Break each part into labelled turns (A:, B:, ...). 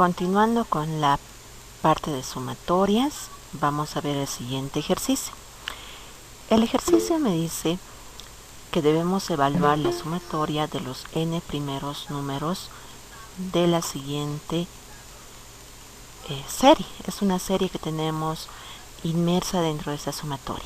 A: Continuando con la parte de sumatorias, vamos a ver el siguiente ejercicio. El ejercicio me dice que debemos evaluar la sumatoria de los n primeros números de la siguiente serie. Es una serie que tenemos inmersa dentro de esta sumatoria.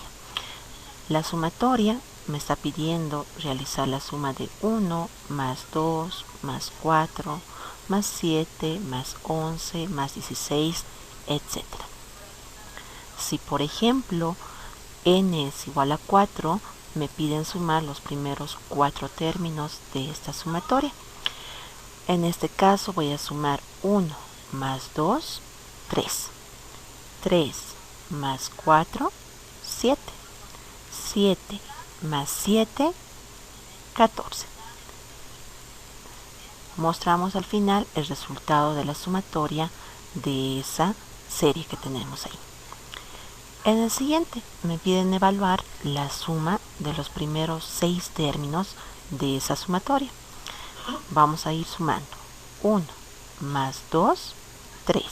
A: La sumatoria me está pidiendo realizar la suma de 1 más 2 más 4 más 7 más 11 más 16, etc. Si por ejemplo n es igual a 4, me piden sumar los primeros 4 términos de esta sumatoria. En este caso voy a sumar 1 más 2, 3. 3 más 4, 7. 7 más 7, 14. Mostramos al final el resultado de la sumatoria de esa serie que tenemos ahí. En el siguiente me piden evaluar la suma de los primeros 6 términos de esa sumatoria. Vamos a ir sumando 1 más 2, 3.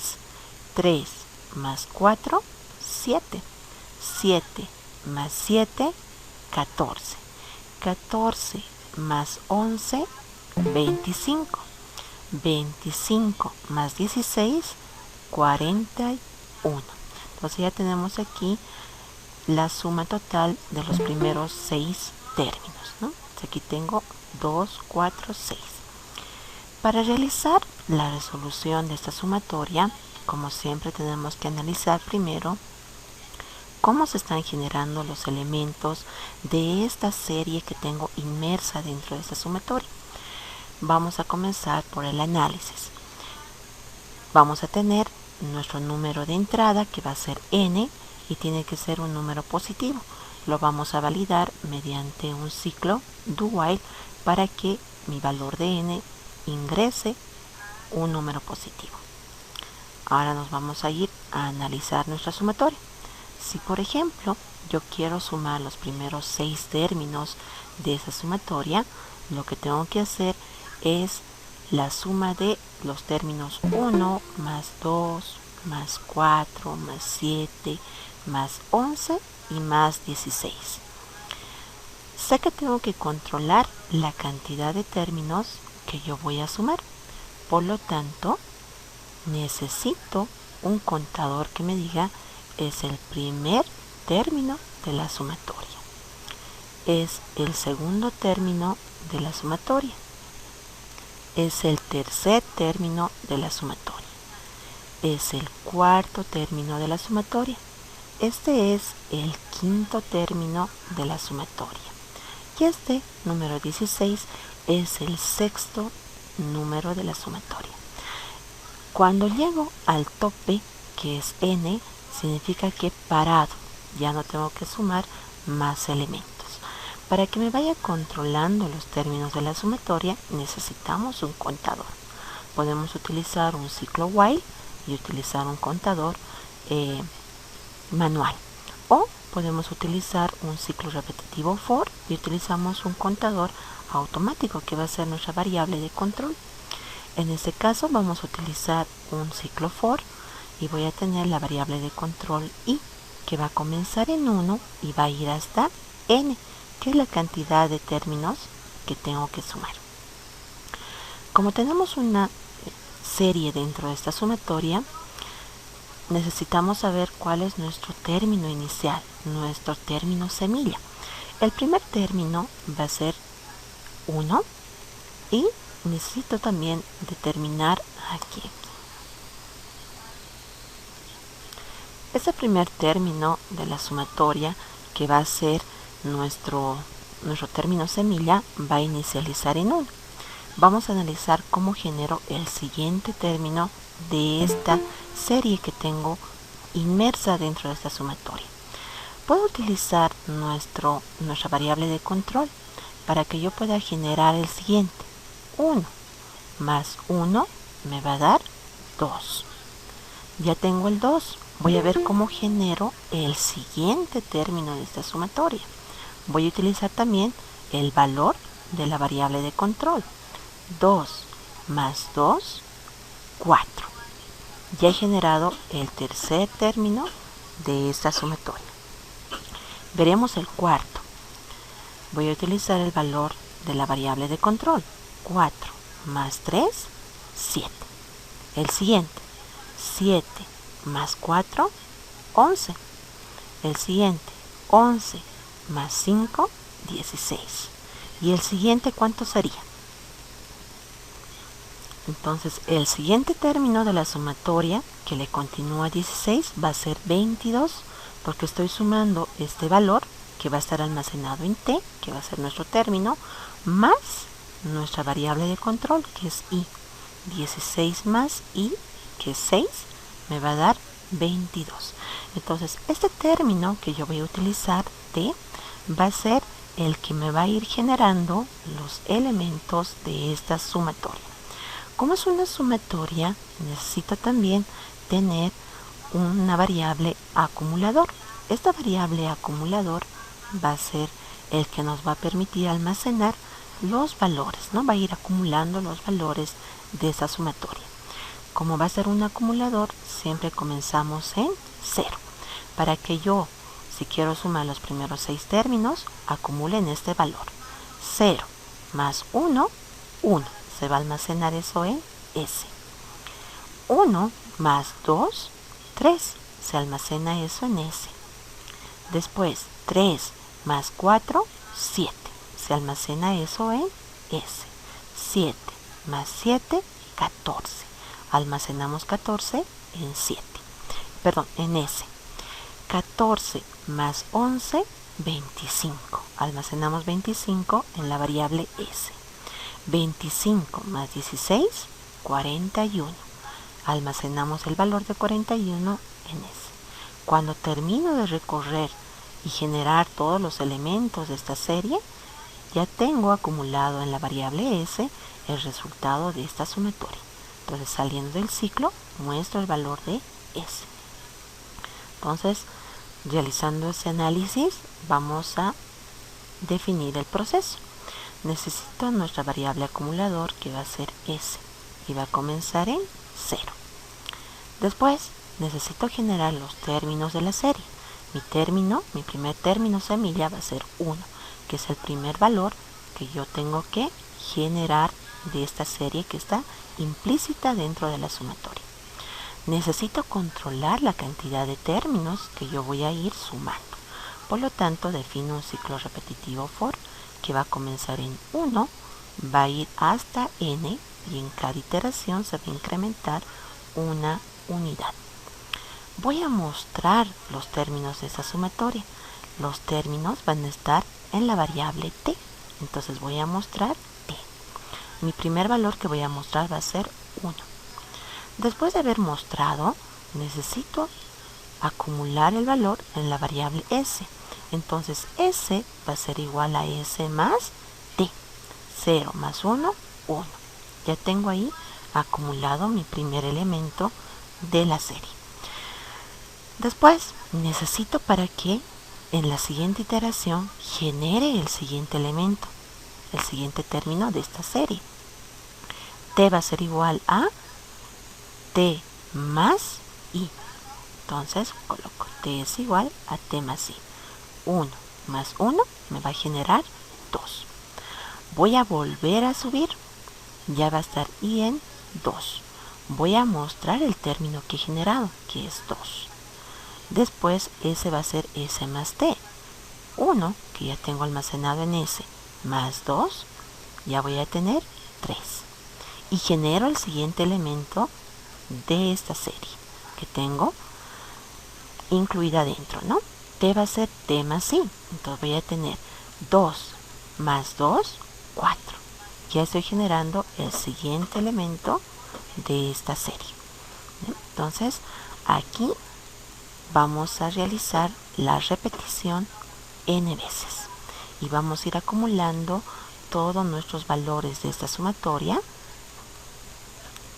A: 3 más 4, 7. 7 más 7, 14. 14 más 11, 25. 25 más 16, 41. Entonces ya tenemos aquí la suma total de los primeros 6 términos, ¿no? Aquí tengo 2, 4, 6. Para realizar la resolución de esta sumatoria, como siempre tenemos que analizar primero cómo se están generando los elementos de esta serie que tengo inmersa dentro de esta sumatoria. Vamos a comenzar por el análisis. Vamos a tener nuestro número de entrada, que va a ser n, y tiene que ser un número positivo. Lo vamos a validar mediante un ciclo do while para que mi valor de n ingrese un número positivo. Ahora nos vamos a ir a analizar nuestra sumatoria. Si por ejemplo yo quiero sumar los primeros 6 términos de esa sumatoria, lo que tengo que hacer es la suma de los términos 1 más 2 más 4 más 7 más 11 y más 16. Sé que tengo que controlar la cantidad de términos que yo voy a sumar. Por lo tanto, necesito un contador que me diga es el primer término de la sumatoria, es el segundo término de la sumatoria, es el tercer término de la sumatoria, es el cuarto término de la sumatoria, este es el quinto término de la sumatoria y este número 16 es el sexto número de la sumatoria. Cuando llego al tope, que es n, significa que he parado, ya no tengo que sumar más elementos. Para que me vaya controlando los términos de la sumatoria, necesitamos un contador. Podemos utilizar un ciclo while y utilizar un contador manual. O podemos utilizar un ciclo repetitivo for y utilizamos un contador automático que va a ser nuestra variable de control. En este caso vamos a utilizar un ciclo for y voy a tener la variable de control i, que va a comenzar en 1 y va a ir hasta n, que es la cantidad de términos que tengo que sumar. Como tenemos una serie dentro de esta sumatoria, necesitamos saber cuál es nuestro término inicial, nuestro término semilla. El primer término va a ser 1 y necesito también determinar aquí. Ese primer término de la sumatoria, que va a ser nuestro término semilla, va a inicializar en 1. Vamos a analizar cómo genero el siguiente término de esta serie que tengo inmersa dentro de esta sumatoria. Puedo utilizar nuestra variable de control para que yo pueda generar el siguiente. 1 más 1 me va a dar 2. Ya tengo el 2. Voy a ver cómo genero el siguiente término de esta sumatoria. Voy a utilizar también el valor de la variable de control. 2 más 2, 4. Ya he generado el tercer término de esta sumatoria. Veremos el cuarto. Voy a utilizar el valor de la variable de control. 4 más 3, 7. El siguiente, 7 más 4, 11. El siguiente, 11 más 5, 16. ¿Y el siguiente cuánto sería? Entonces, el siguiente término de la sumatoria que le continúa 16 va a ser 22, porque estoy sumando este valor que va a estar almacenado en t, que va a ser nuestro término, más nuestra variable de control, que es i. 16 más i, que es 6, me va a dar 22. Entonces, este término que yo voy a utilizar, t, va a ser el que me va a ir generando los elementos de esta sumatoria. Como es una sumatoria, necesito también tener una variable acumulador. Esta variable acumulador va a ser el que nos va a permitir almacenar los valores, ¿no? Va a ir acumulando los valores de esa sumatoria. Como va a ser un acumulador, siempre comenzamos en 0. Para que yo, si quiero sumar los primeros 6 términos, acumulen este valor. 0 más 1, 1. Se va a almacenar eso en S. 1 más 2, 3. Se almacena eso en S. Después, 3 más 4, 7. Se almacena eso en S. 7 más 7, 14. Almacenamos 14 en 7. Perdón, en S. 14 más 11, 25. Almacenamos 25 en la variable S. 25 más 16, 41. Almacenamos el valor de 41 en S. Cuando termino de recorrer y generar todos los elementos de esta serie, ya tengo acumulado en la variable S el resultado de esta sumatoria. Entonces, saliendo del ciclo, muestro el valor de S. Entonces, realizando ese análisis, vamos a definir el proceso. Necesito nuestra variable acumulador, que va a ser S, y va a comenzar en 0. Después, necesito generar los términos de la serie. Mi primer término semilla va a ser 1, que es el primer valor que yo tengo que generar de esta serie que está implícita dentro de la sumatoria. Necesito controlar la cantidad de términos que yo voy a ir sumando. Por lo tanto, defino un ciclo repetitivo for que va a comenzar en 1, va a ir hasta n y en cada iteración se va a incrementar una unidad. Voy a mostrar los términos de esa sumatoria. Los términos van a estar en la variable t. Entonces voy a mostrar t. Mi primer valor que voy a mostrar va a ser 1. Después de haber mostrado, necesito acumular el valor en la variable s. Entonces s va a ser igual a s más t. 0 más 1, 1. Ya tengo ahí acumulado mi primer elemento de la serie. Después necesito para que en la siguiente iteración genere el siguiente elemento, el siguiente término de esta serie. T va a ser igual a T más I. Entonces coloco T es igual a T más I. 1 más 1 me va a generar 2. Voy a volver a subir. Ya va a estar I en 2. Voy a mostrar el término que he generado, que es 2. Después S va a ser S más T. 1, que ya tengo almacenado en S, más 2, ya voy a tener 3. Y genero el siguiente elemento de esta serie que tengo incluida dentro, ¿no? T va a ser T más I. Entonces voy a tener 2 más 2, 4. Ya estoy generando el siguiente elemento de esta serie. Entonces, aquí vamos a realizar la repetición n veces. Y vamos a ir acumulando todos nuestros valores de esta sumatoria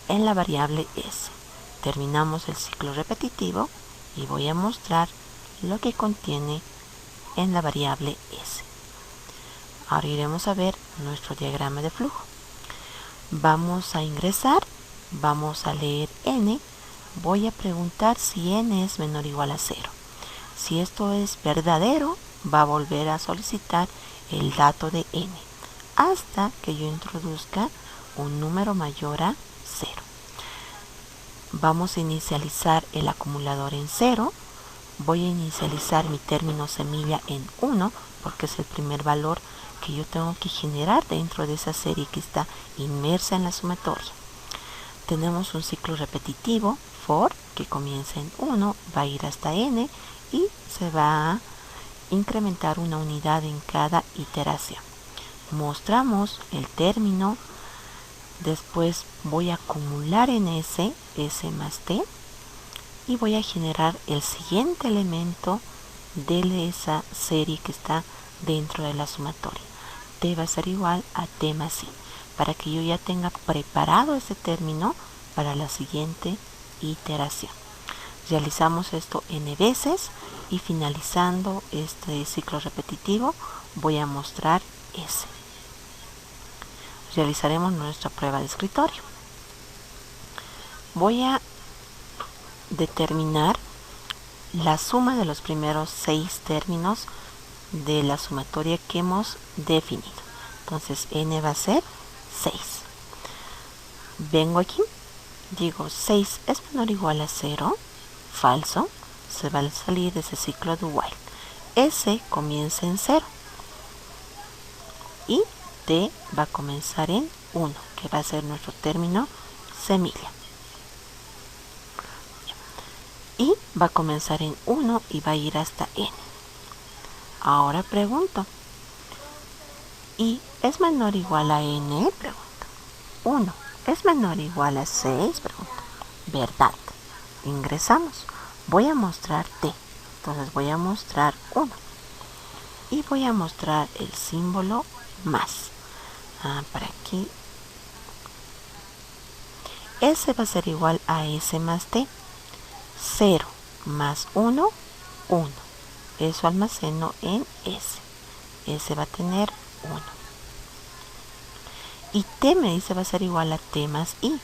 A: en la variable s. Terminamos el ciclo repetitivo y voy a mostrar lo que contiene en la variable s. Ahora iremos a ver nuestro diagrama de flujo. Vamos a ingresar, vamos a leer n, voy a preguntar si n es menor o igual a 0. Si esto es verdadero, va a volver a solicitar el dato de n hasta que yo introduzca un número mayor a 0. Vamos a inicializar el acumulador en 0. Voy a inicializar mi término semilla en 1 porque es el primer valor que yo tengo que generar dentro de esa serie que está inmersa en la sumatoria. Tenemos un ciclo repetitivo, for, que comienza en 1, va a ir hasta n y se va a incrementar una unidad en cada iteración. Mostramos el término, después voy a acumular en s más t, y voy a generar el siguiente elemento de esa serie que está dentro de la sumatoria. T va a ser igual a t más i, para que yo ya tenga preparado ese término para la siguiente iteración. Realizamos esto n veces y finalizando este ciclo repetitivo voy a mostrar s. Realizaremos nuestra prueba de escritorio. Voy a determinar la suma de los primeros 6 términos de la sumatoria que hemos definido. Entonces n va a ser 6. Vengo aquí, digo 6 es menor o igual a 0, falso, se va a salir de ese ciclo do while. S comienza en 0 y t va a comenzar en 1, que va a ser nuestro término semilla. Y va a comenzar en 1 y va a ir hasta n. Ahora pregunto, ¿y es menor o igual a n? Pregunto. 1 es menor o igual a 6? Pregunto. Verdad. Ingresamos. Voy a mostrar t. Entonces voy a mostrar 1. Y voy a mostrar el símbolo más. Para aquí. S va a ser igual a s más t. 0 más 1, 1. Eso almaceno en s. S va a tener 1. Y t me dice va a ser igual a t más i.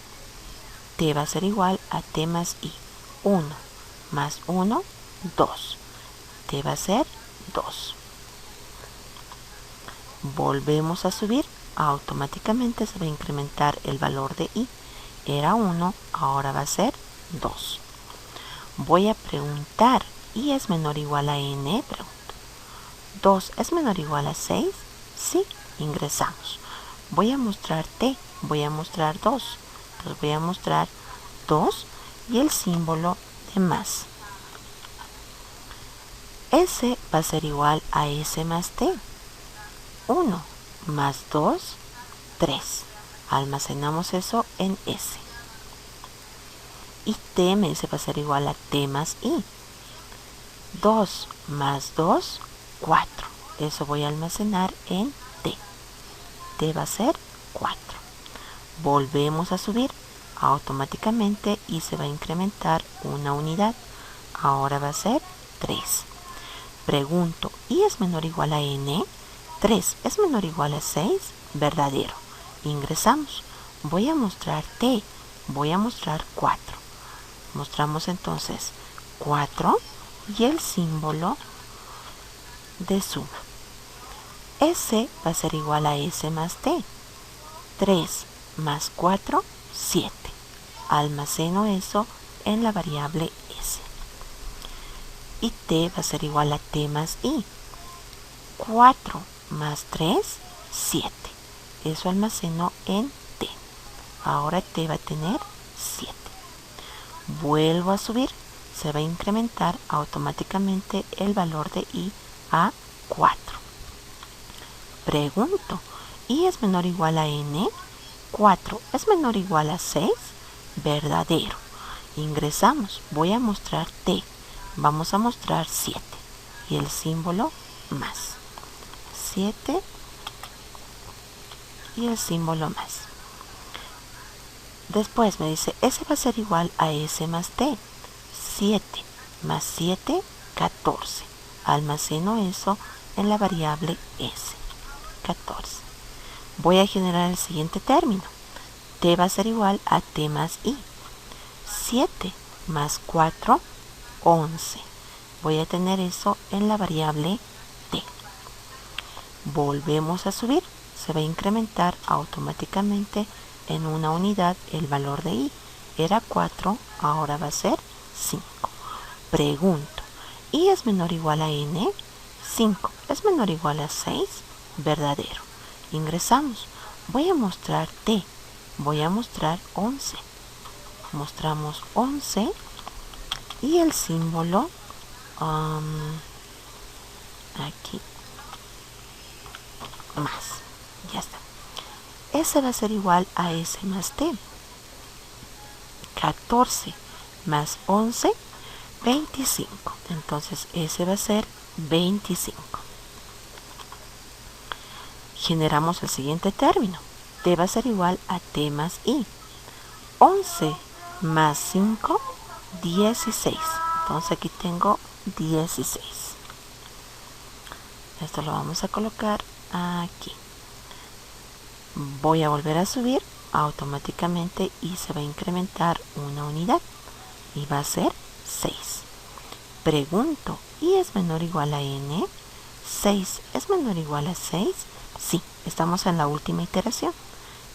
A: T va a ser igual a t más i. 1 más 1, 2. T va a ser 2. Volvemos a subir. Automáticamente se va a incrementar el valor de i. Era 1, ahora va a ser 2. Voy a preguntar, ¿y es menor o igual a n? Pregunto. 2 es menor o igual a 6? Sí, ingresamos. Voy a mostrar t, voy a mostrar 2. Entonces voy a mostrar 2 y el símbolo de más. S va a ser igual a s más t. 1 más 2, 3. Almacenamos eso en s. Y t me dice va a ser igual a t más i. 2 más 2, 4. Eso voy a almacenar en t. T va a ser 4. Volvemos a subir automáticamente y se va a incrementar una unidad. Ahora va a ser 3. Pregunto, ¿y es menor o igual a n? 3 es menor o igual a 6. Verdadero. Ingresamos. Voy a mostrar t. Voy a mostrar 4. Mostramos entonces 4 y el símbolo de suma. S va a ser igual a s más t. 3 más 4, 7. Almaceno eso en la variable s. Y t va a ser igual a t más i. 4 más 3, 7. Eso almaceno en t. Ahora t va a tener 7. Vuelvo a subir. Se va a incrementar automáticamente el valor de i a 4. Pregunto, ¿y es menor o igual a n? 4 es menor o igual a 6. Verdadero. Ingresamos. Voy a mostrar t. Vamos a mostrar 7. Y el símbolo más. 7 y el símbolo más. Después me dice, S va a ser igual a S más T. 7 más 7, 14. Almaceno eso en la variable S. 14. Voy a generar el siguiente término. T va a ser igual a T más I. 7 más 4, 11. Voy a tener eso en la variable t. Volvemos a subir. Se va a incrementar automáticamente en una unidad el valor de i. Era 4, ahora va a ser 5. Pregunto, ¿i es menor o igual a n? 5 es menor o igual a 6. Verdadero. Ingresamos. Voy a mostrar t. Voy a mostrar 11. Mostramos 11 y el símbolo aquí más. Ya está. S va a ser igual a S más T. 14 más 11, 25. Entonces S va a ser 25. Generamos el siguiente término. T va a ser igual a T más I. 11 más 5, 16. Entonces aquí tengo 16. Esto lo vamos a colocar aquí. Voy a volver a subir automáticamente y se va a incrementar una unidad y va a ser 6. Pregunto, ¿i es menor o igual a n? 6 es menor o igual a 6. Sí, estamos en la última iteración.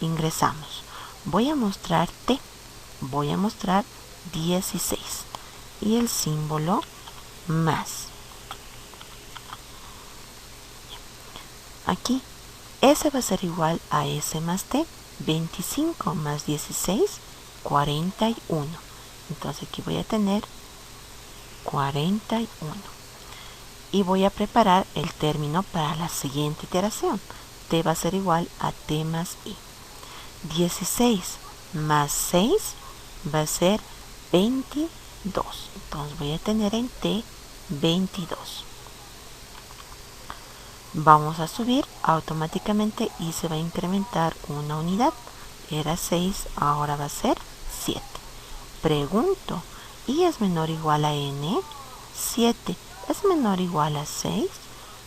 A: Ingresamos. Voy a mostrar t. Voy a mostrar 16 y el símbolo más. Aquí S va a ser igual a S más T. 25 más 16, 41. Entonces aquí voy a tener 41. Y voy a preparar el término para la siguiente iteración. T va a ser igual a T más I. 16 más 6 va a ser 22. Entonces voy a tener en T 22. Vamos a subir automáticamente y se va a incrementar una unidad. Era 6, ahora va a ser 7. Pregunto, ¿i es menor o igual a n? 7 es menor o igual a 6.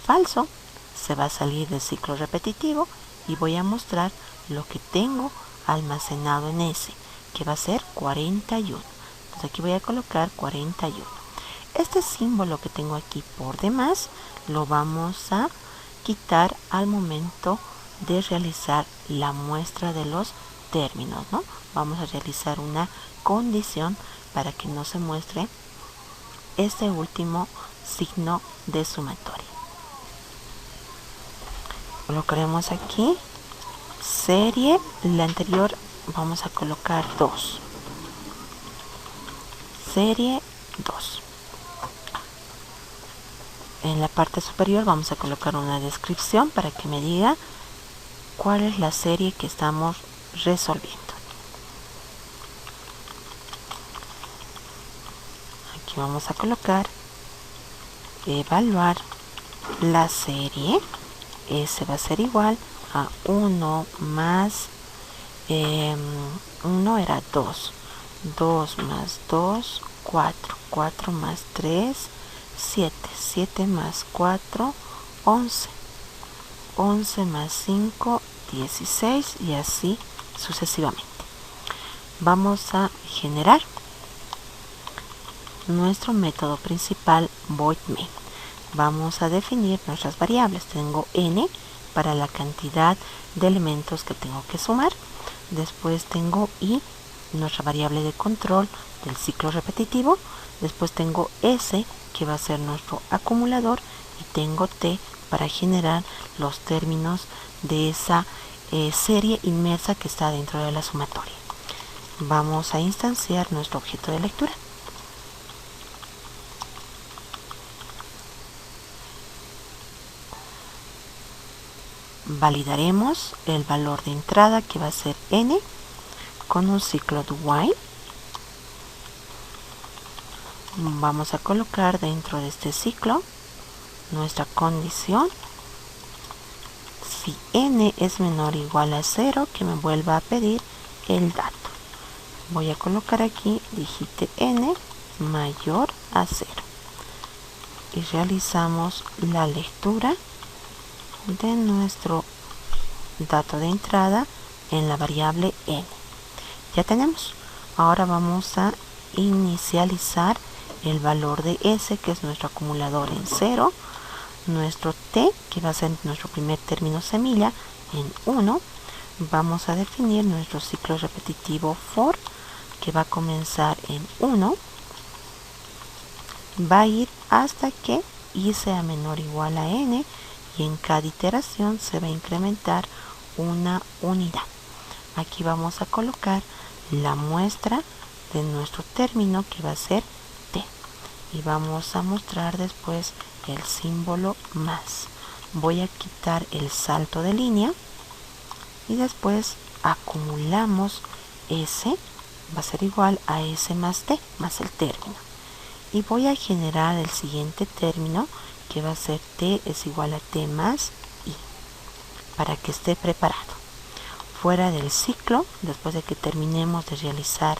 A: Falso. Se va a salir del ciclo repetitivo y voy a mostrar lo que tengo almacenado en S, que va a ser 41. Entonces aquí voy a colocar 41. Este símbolo que tengo aquí por demás lo vamos a quitar al momento de realizar la muestra de los términos, ¿no? Vamos a realizar una condición para que no se muestre este último signo de sumatoria. Colocaremos aquí serie, la anterior vamos a colocar 2. Serie 2. En la parte superior vamos a colocar una descripción para que me diga cuál es la serie que estamos resolviendo. Aquí vamos a colocar evaluar la serie. S va a ser igual a 1 más 1 era 2. 2 más 2, 4. 4 más 3, 7. 7 más 4, 11. 11 más 5, 16 y así sucesivamente. Vamos a generar nuestro método principal void main. Vamos a definir nuestras variables. Tengo n para la cantidad de elementos que tengo que sumar. Después tengo i, nuestra variable de control del ciclo repetitivo. Después tengo s, que va a ser nuestro acumulador, y tengo t para generar los términos de esa serie inmersa que está dentro de la sumatoria. Vamos a instanciar nuestro objeto de lectura. Validaremos el valor de entrada, que va a ser n, con un ciclo do while. Vamos a colocar dentro de este ciclo nuestra condición. Si n es menor o igual a 0, que me vuelva a pedir el dato. Voy a colocar aquí, digite n mayor a 0. Y realizamos la lectura de nuestro dato de entrada en la variable n. Ya tenemos. Ahora vamos a inicializar el valor de S, que es nuestro acumulador, en 0, nuestro T, que va a ser nuestro primer término semilla, en 1. Vamos a definir nuestro ciclo repetitivo for, que va a comenzar en 1, va a ir hasta que I sea menor o igual a n, y en cada iteración se va a incrementar una unidad. Aquí vamos a colocar la muestra de nuestro término, que va a ser T, y vamos a mostrar después el símbolo más. Voy a quitar el salto de línea y después acumulamos S, va a ser igual a S más T, más el término, y voy a generar el siguiente término, que va a ser T es igual a T más I, para que esté preparado. Fuera del ciclo, después de que terminemos de realizar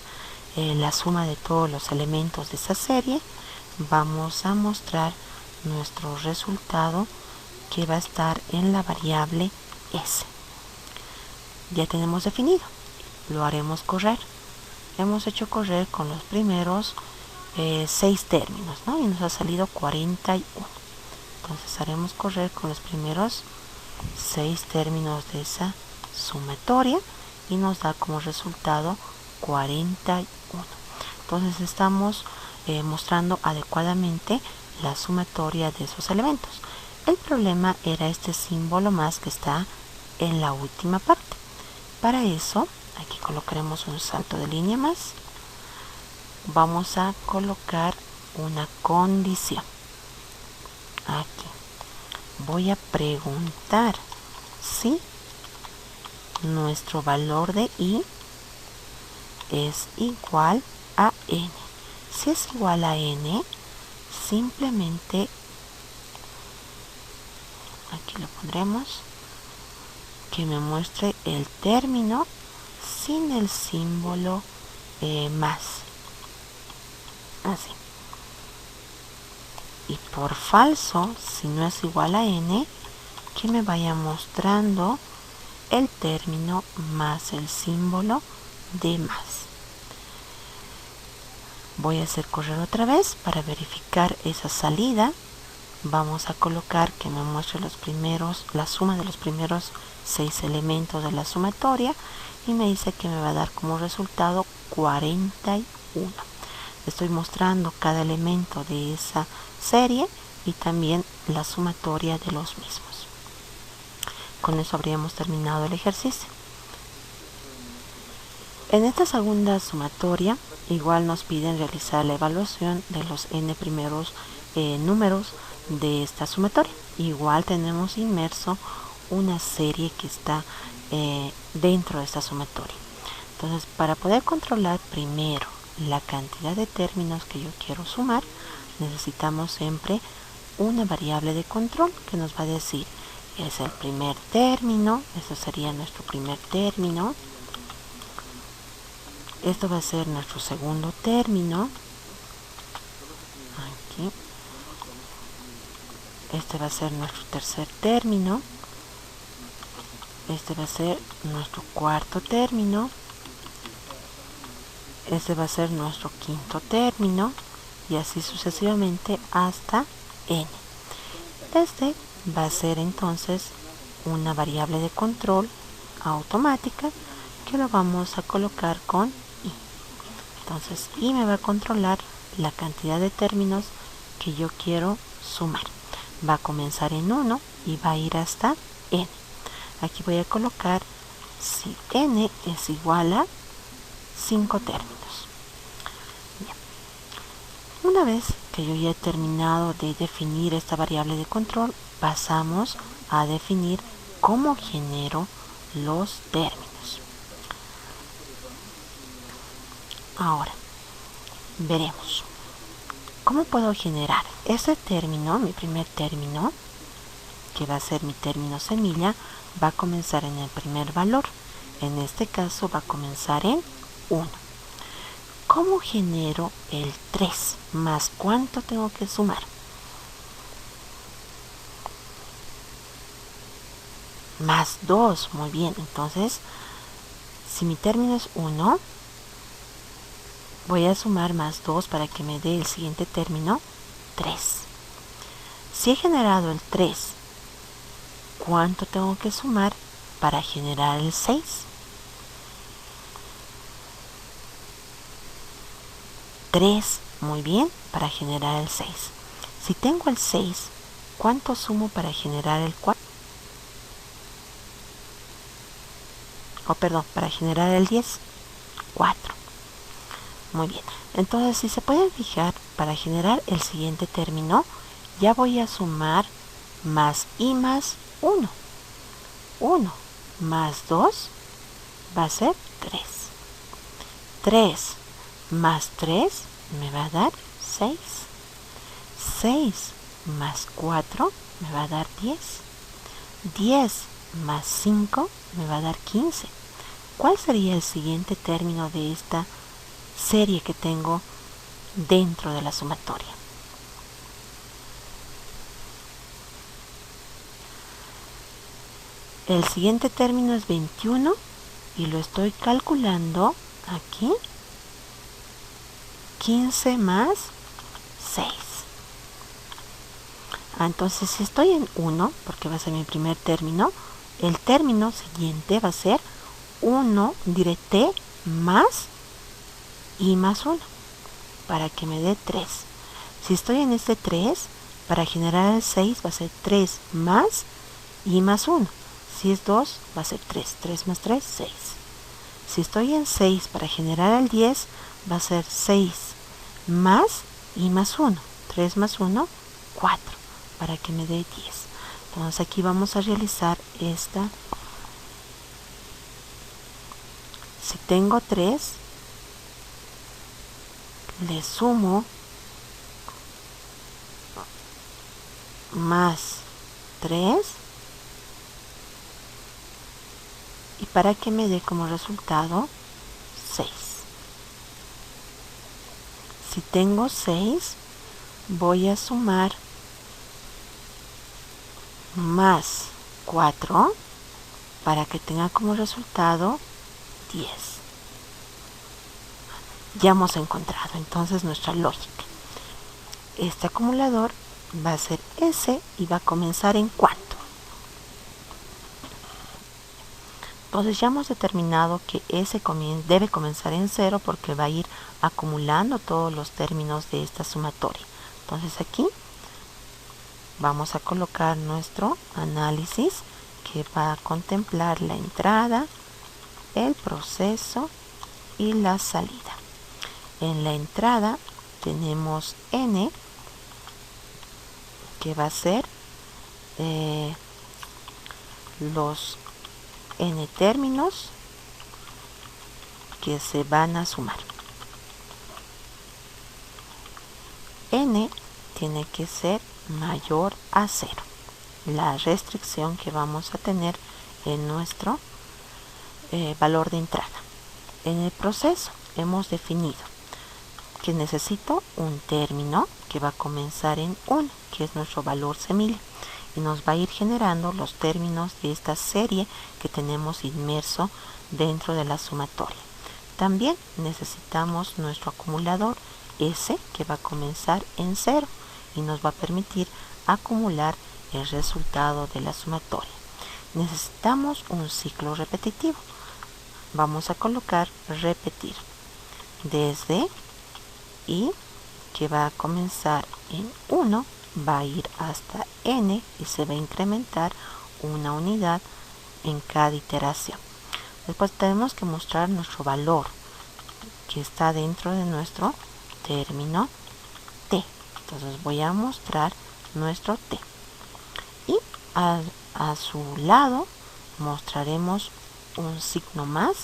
A: la suma de todos los elementos de esa serie, vamos a mostrar nuestro resultado, que va a estar en la variable S. Ya tenemos definido, lo haremos correr. Hemos hecho correr con los primeros 6 términos, ¿no? Y nos ha salido 41. Entonces haremos correr con los primeros 6 términos de esa sumatoria y nos da como resultado 41. Entonces estamos mostrando adecuadamente la sumatoria de esos elementos. El problema era este símbolo más que está en la última parte. Para eso, aquí colocaremos un salto de línea más. Vamos a colocar una condición. Aquí voy a preguntar si nuestro valor de I es igual a n. Si es igual a n, simplemente aquí lo pondremos, que me muestre el término sin el símbolo más, así. Y por falso, si no es igual a n, que me vaya mostrando el término más el símbolo de más. Voy a hacer correr otra vez para verificar esa salida. Vamos a colocar que me muestre la suma de los primeros 6 elementos de la sumatoria, y me dice que me va a dar como resultado 41. Estoy mostrando cada elemento de esa serie y también la sumatoria de los mismos. Con eso habríamos terminado el ejercicio. En esta segunda sumatoria igual nos piden realizar la evaluación de los n primeros números de esta sumatoria. Igual tenemos inmerso una serie que está dentro de esta sumatoria. Entonces, para poder controlar primero la cantidad de términos que yo quiero sumar, necesitamos siempre una variable de control que nos va a decir: es el primer término, eso sería nuestro primer término, esto va a ser nuestro segundo término, aquí, este va a ser nuestro tercer término, este va a ser nuestro cuarto término, este va a ser nuestro quinto término, y así sucesivamente hasta n. Este va a ser entonces una variable de control automática que lo vamos a colocar con i. Entonces i me va a controlar la cantidad de términos que yo quiero sumar. Va a comenzar en 1 y va a ir hasta n. Aquí voy a colocar si n es igual a 5 términos. Bien. Una vez que yo ya he terminado de definir esta variable de control, pasamos a definir cómo genero los términos. Ahora, veremos cómo puedo generar ese término, mi primer término, que va a ser mi término semilla, va a comenzar en el primer valor. En este caso va a comenzar en 1. ¿Cómo genero el 3? ¿Más cuánto tengo que sumar? Más 2, muy bien. Entonces, si mi término es 1, Voy a sumar más 2 para que me dé el siguiente término, 3. Si he generado el 3, ¿cuánto tengo que sumar para generar el 6? 3, muy bien, para generar el 6. Si tengo el 6, ¿cuánto sumo para generar el 4? Para generar el 10, 4. Muy bien, entonces si se pueden fijar, para generar el siguiente término, ya voy a sumar más y más 1. 1 más 2 va a ser 3. 3 más 3 me va a dar 6. 6 más 4 me va a dar 10. 10 más 5 me va a dar 15. ¿Cuál sería el siguiente término de esta serie que tengo dentro de la sumatoria? El siguiente término es 21 y lo estoy calculando aquí. 15 más 6. Entonces si estoy en 1, porque va a ser mi primer término, el término siguiente va a ser 1, diré t más y más 1, para que me dé 3. Si estoy en este 3, para generar el 6 va a ser 3 más y más 1. Si es 2, va a ser 3. 3 más 3, 6. Si estoy en 6, para generar el 10, va a ser 6 más y más 1. 3 más 1, 4, para que me dé 10. Entonces aquí vamos a realizar esta. Si tengo 3, le sumo más 3 y para que me dé como resultado 6. Si tengo 6, voy a sumar más 4 para que tenga como resultado 10. Ya hemos encontrado entonces nuestra lógica. Este acumulador va a ser S y va a comenzar en cuánto. Entonces ya hemos determinado que S debe comenzar en 0 porque va a ir acumulando todos los términos de esta sumatoria. Entonces aquí vamos a colocar nuestro análisis que va a contemplar la entrada, el proceso y la salida. En la entrada tenemos N, que va a ser los N términos que se van a sumar. N tiene que ser mayor a 0, la restricción que vamos a tener en nuestro valor de entrada. En el proceso hemos definido que necesito un término que va a comenzar en 1, que es nuestro valor semilla, y nos va a ir generando los términos de esta serie que tenemos inmerso dentro de la sumatoria. También necesitamos nuestro acumulador S, que va a comenzar en 0 y nos va a permitir acumular el resultado de la sumatoria. Necesitamos un ciclo repetitivo. Vamos a colocar repetir desde y, que va a comenzar en 1, va a ir hasta n y se va a incrementar una unidad en cada iteración. Después tenemos que mostrar nuestro valor que está dentro de nuestro término t. Entonces voy a mostrar nuestro t y a su lado mostraremos un signo más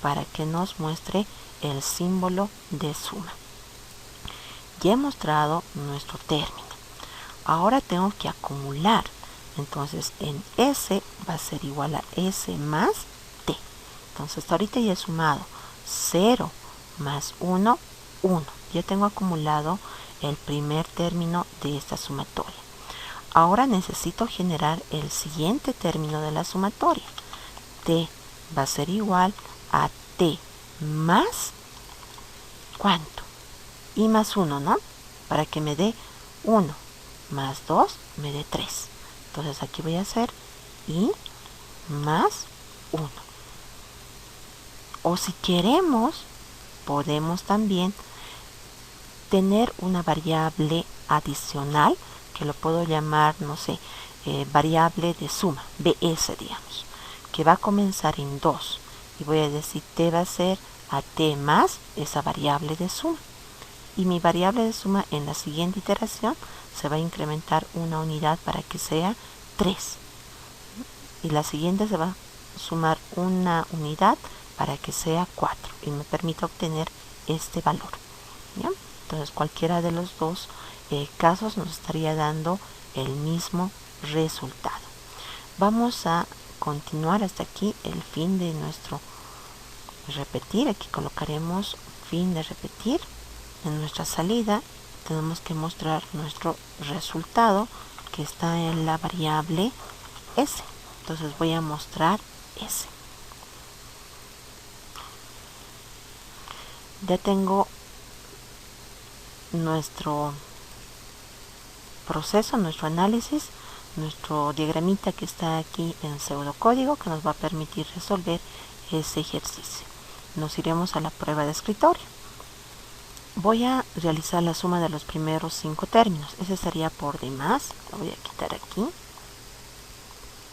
A: para que nos muestre el símbolo de suma. Ya he mostrado nuestro término. Ahora tengo que acumular. Entonces en S va a ser igual a S más T. Entonces ahorita ya he sumado 0 más 1, 1. Ya tengo acumulado el primer término de esta sumatoria. Ahora necesito generar el siguiente término de la sumatoria. T va a ser igual a T más ¿cuánto? Y más 1, ¿no? Para que me dé 1 más 2 me dé 3. Entonces aquí voy a hacer y más 1. O si queremos, podemos también tener una variable adicional que lo puedo llamar, no sé, variable de suma, BS, digamos, que va a comenzar en 2 y voy a decir t va a ser a t más esa variable de suma, y mi variable de suma en la siguiente iteración se va a incrementar una unidad para que sea 3, y la siguiente se va a sumar una unidad para que sea 4 y me permite obtener este valor, ¿ya? Entonces cualquiera de los dos casos nos estaría dando el mismo resultado. Vamos a continuar hasta aquí el fin de nuestro repetir. Aquí colocaremos fin de repetir. En nuestra salida tenemos que mostrar nuestro resultado que está en la variable s. Entonces voy a mostrar s. Ya tengo nuestro proceso, nuestro análisis, nuestro diagramita que está aquí en pseudocódigo que nos va a permitir resolver ese ejercicio. Nos iremos a la prueba de escritorio. Voy a realizar la suma de los primeros 5 términos. Ese sería por demás. Lo voy a quitar aquí.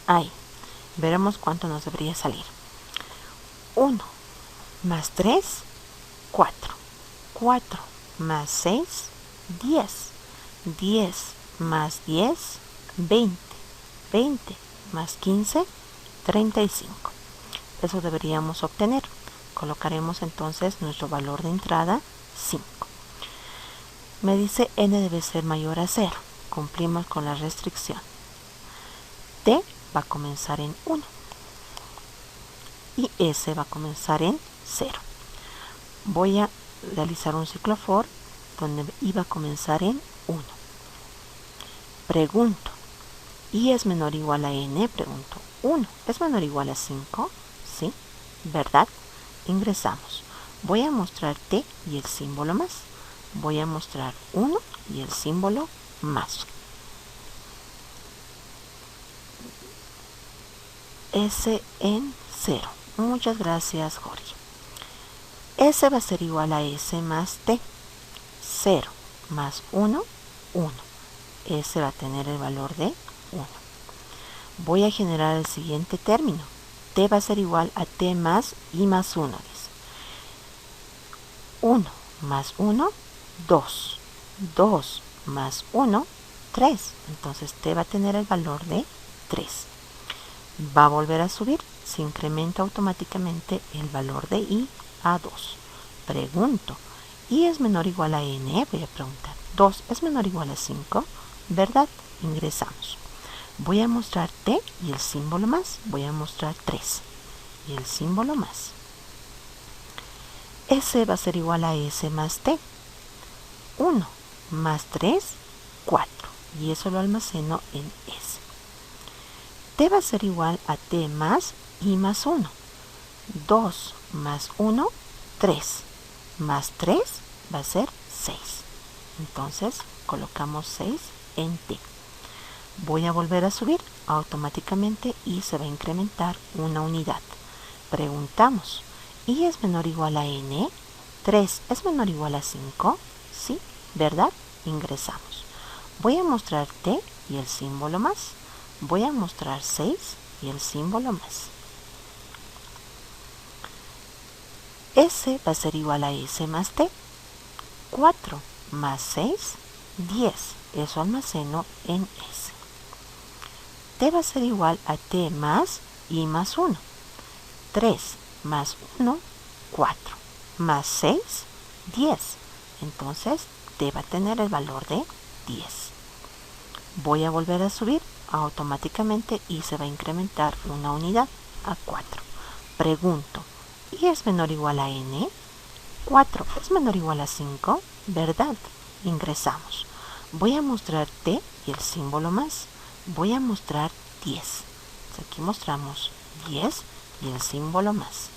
A: Ahí. Veremos cuánto nos debería salir. 1 más 3, 4. 4 más 6, 10. 10 más 10, 20. 20 más 15, 35. Eso deberíamos obtener. Colocaremos entonces nuestro valor de entrada 5. Me dice n debe ser mayor a 0. Cumplimos con la restricción. T va a comenzar en 1 y S va a comenzar en 0. Voy a realizar un ciclo for donde I va a comenzar en 1. Pregunto, ¿I es menor o igual a n? Pregunto, 1. ¿Es menor o igual a 5? Sí, ¿verdad? Ingresamos. Voy a mostrar T y el símbolo más. Voy a mostrar 1 y el símbolo más. S en 0. Muchas gracias, Jorge. S va a ser igual a S más T. 0 más 1, 1. S va a tener el valor de 1. Voy a generar el siguiente término. T va a ser igual a T más I más 1. Dice. 1 más 1, 2. 2 más 1, 3. Entonces T va a tener el valor de 3. Va a volver a subir. Se incrementa automáticamente el valor de I a 2. Pregunto, ¿I es menor o igual a n? Voy a preguntar. 2 es menor o igual a 5, ¿verdad? Ingresamos. Voy a mostrar T y el símbolo más. Voy a mostrar 3 y el símbolo más. S va a ser igual a S más T. 1 más 3, 4. Y eso lo almaceno en S. T va a ser igual a T más I más 1. 2 más 1, 3. Más 3 va a ser 6. Entonces colocamos 6 en T. Voy a volver a subir automáticamente y se va a incrementar una unidad. Preguntamos, ¿I es menor o igual a n? 3 es menor o igual a 5. Sí, ¿verdad? Ingresamos. Voy a mostrar T y el símbolo más. Voy a mostrar 6 y el símbolo más. S va a ser igual a S más T. 4 más 6, 10. Eso almaceno en S. T va a ser igual a T más I más 1. 3 más 1, 4. Más 6, 10. Entonces T va a tener el valor de 10. Voy a volver a subir automáticamente y se va a incrementar una unidad a 4. Pregunto, ¿I es menor o igual a n? 4 es menor o igual a 5, ¿verdad? Ingresamos. Voy a mostrar T y el símbolo más. Voy a mostrar 10. Aquí mostramos 10 y el símbolo más.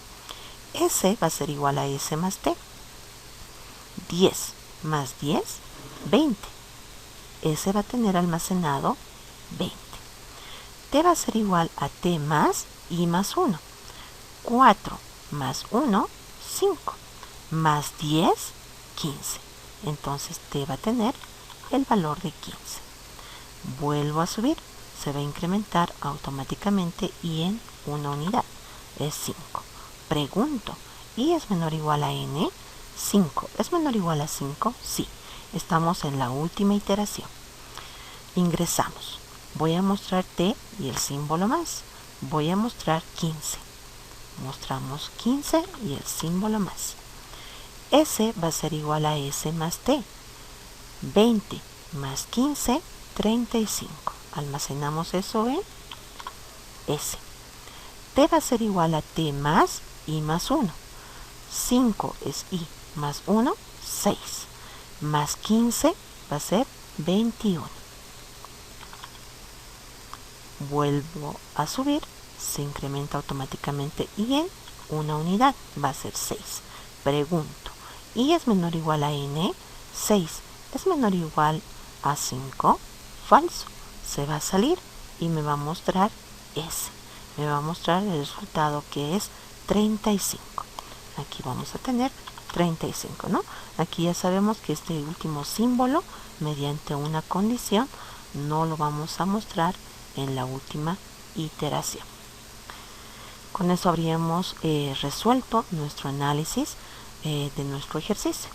A: S va a ser igual a S más T. 10 más 10, 20. Ese va a tener almacenado 20. T va a ser igual a T más I más 1. 4 más 1, 5. Más 10, 15. Entonces T va a tener el valor de 15. Vuelvo a subir. Se va a incrementar automáticamente I en una unidad. Es 5. Pregunto, ¿I es menor o igual a N? 5. ¿Es menor o igual a 5? Sí. Estamos en la última iteración. Ingresamos. Voy a mostrar T y el símbolo más. Voy a mostrar 15. Mostramos 15 y el símbolo más. S va a ser igual a S más T. 20 más 15, 35. Almacenamos eso en S. T va a ser igual a T más I más 1. 5 es I más 1, 6. Más 15 va a ser 21. Vuelvo a subir. Se incrementa automáticamente I en una unidad. Va a ser 6. Pregunto, ¿I es menor o igual a N? 6. ¿Es menor o igual a 5? Falso. Se va a salir y me va a mostrar S. Me va a mostrar el resultado que es 35. Aquí vamos a tener 35, ¿no? Aquí ya sabemos que este último símbolo, mediante una condición, no lo vamos a mostrar en la última iteración. Con eso habríamos resuelto nuestro análisis de nuestro ejercicio.